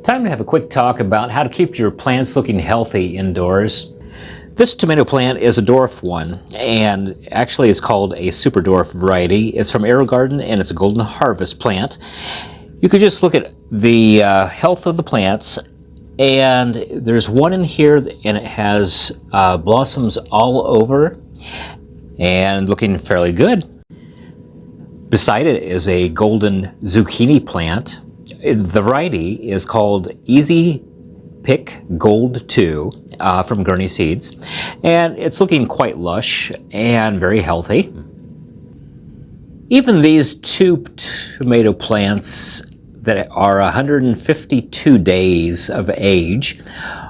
Time to have a quick talk about how to keep your plants looking healthy indoors. This tomato plant is a dwarf one, and actually it's called a super dwarf variety. It's from AeroGarden, and it's a golden harvest plant. You could just look at the health of the plants, and there's one in here, and it has blossoms all over, and looking fairly good. Beside it is a golden zucchini plant. The variety is called Easy Pick Gold 2 from Gurney Seeds, and it's looking quite lush and very healthy. Even these two tomato plants that are 152 days of age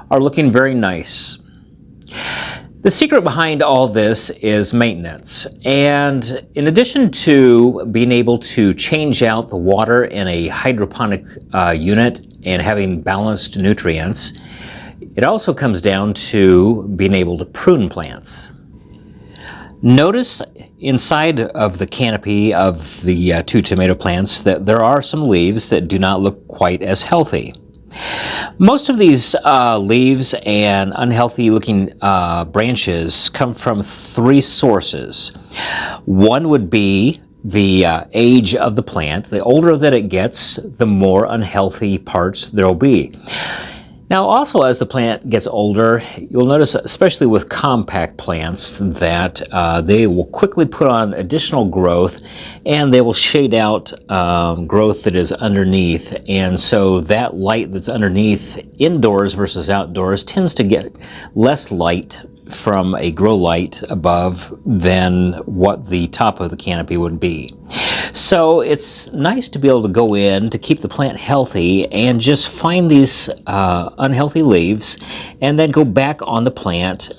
are looking very nice. The secret behind all this is maintenance, and in addition to being able to change out the water in a hydroponic unit and having balanced nutrients, it also comes down to being able to prune plants. Notice inside of the canopy of the two tomato plants that there are some leaves that do not look quite as healthy. Most of these leaves and unhealthy looking branches come from three sources. One would be the age of the plant. The older that it gets, the more unhealthy parts there will be. Now also, as the plant gets older, you'll notice, especially with compact plants, that they will quickly put on additional growth, and they will shade out growth that is underneath. And so that light that's underneath indoors versus outdoors tends to get less light from a grow light above than what the top of the canopy would be. So it's nice to be able to go in to keep the plant healthy and just find these unhealthy leaves, and then go back on the plant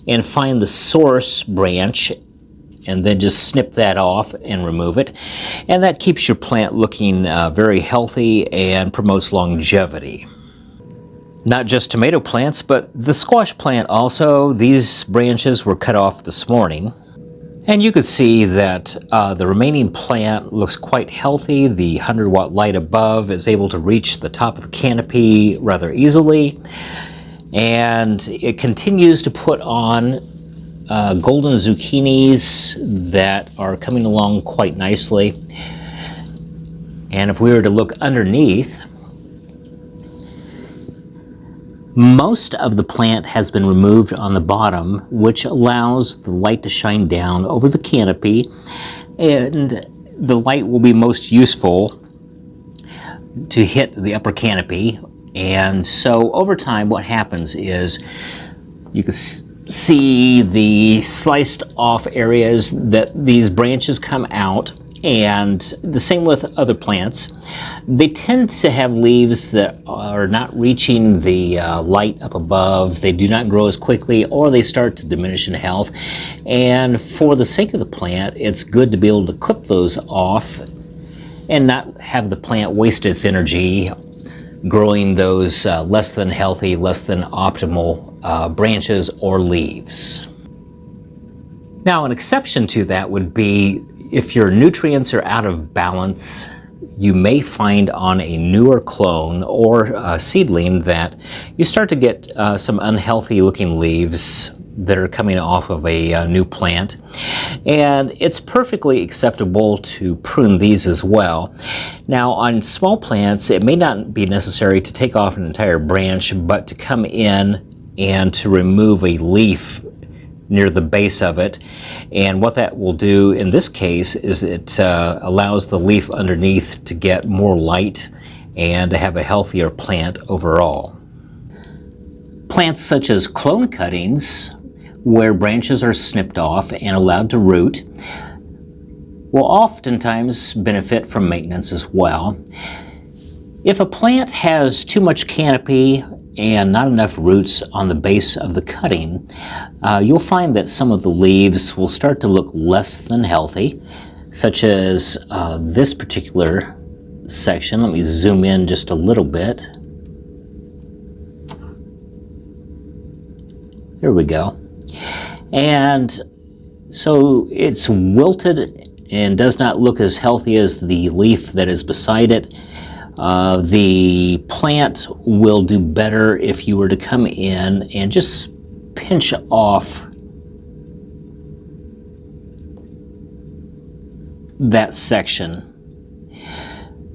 and find the source branch and then just snip that off and remove it. And that keeps your plant looking very healthy and promotes longevity. Not just tomato plants, but the squash plant also. These branches were cut off this morning. And you could see that the remaining plant looks quite healthy. The 100-watt light above is able to reach the top of the canopy rather easily. And it continues to put on golden zucchinis that are coming along quite nicely. And if we were to look underneath, most of the plant has been removed on the bottom, which allows the light to shine down over the canopy, and the light will be most useful to hit the upper canopy. And so over time what happens is you can see the sliced off areas that these branches come out. And the same with other plants. They tend to have leaves that are not reaching the light up above. They do not grow as quickly, or they start to diminish in health. And for the sake of the plant, it's good to be able to clip those off and not have the plant waste its energy growing those less than healthy, less than optimal branches or leaves. Now, an exception to that would be if your nutrients are out of balance. You may find on a newer clone or a seedling that you start to get some unhealthy looking leaves that are coming off of a new plant. And it's perfectly acceptable to prune these as well. Now, on small plants, it may not be necessary to take off an entire branch, but to come in and to remove a leaf near the base of it. And what that will do in this case is it allows the leaf underneath to get more light and to have a healthier plant overall. Plants such as clone cuttings, where branches are snipped off and allowed to root, will oftentimes benefit from maintenance as well. If a plant has too much canopy and not enough roots on the base of the cutting, you'll find that some of the leaves will start to look less than healthy, such as this particular section. Let me zoom in just a little bit. There we go. And so it's wilted and does not look as healthy as the leaf that is beside it. The plant will do better if you were to come in and just pinch off that section.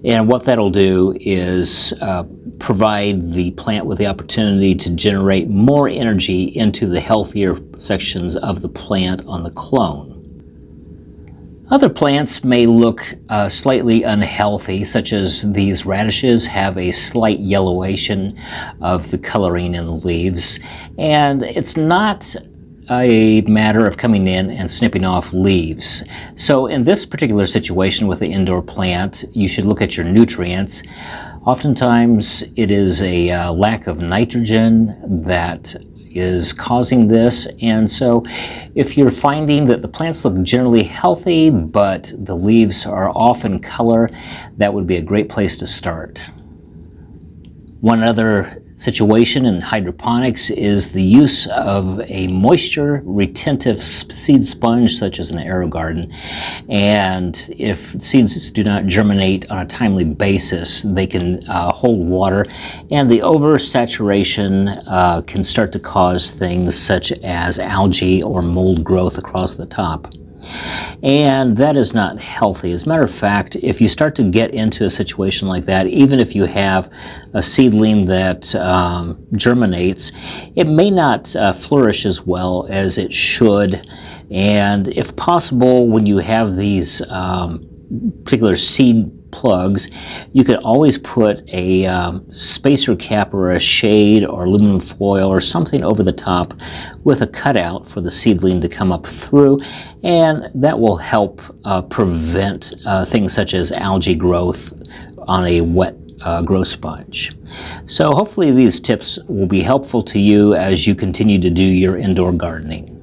And what that'll do is provide the plant with the opportunity to generate more energy into the healthier sections of the plant on the clone. Other plants may look slightly unhealthy, such as these radishes have a slight yellowation of the coloring in the leaves, and it's not a matter of coming in and snipping off leaves. So in this particular situation with the indoor plant, you should look at your nutrients. Oftentimes it is a lack of nitrogen that is causing this, and so if you're finding that the plants look generally healthy but the leaves are off in color, that would be a great place to start. One other situation in hydroponics is the use of a moisture retentive seed sponge such as an AeroGarden, and if seeds do not germinate on a timely basis, they can hold water, and the oversaturation can start to cause things such as algae or mold growth across the top. And that is not healthy. As a matter of fact, if you start to get into a situation like that, even if you have a seedling that germinates, it may not flourish as well as it should. And if possible, when you have these particular seed plugs, you could always put a spacer cap or a shade or aluminum foil or something over the top with a cutout for the seedling to come up through, and that will help prevent things such as algae growth on a wet grow sponge. So hopefully these tips will be helpful to you as you continue to do your indoor gardening.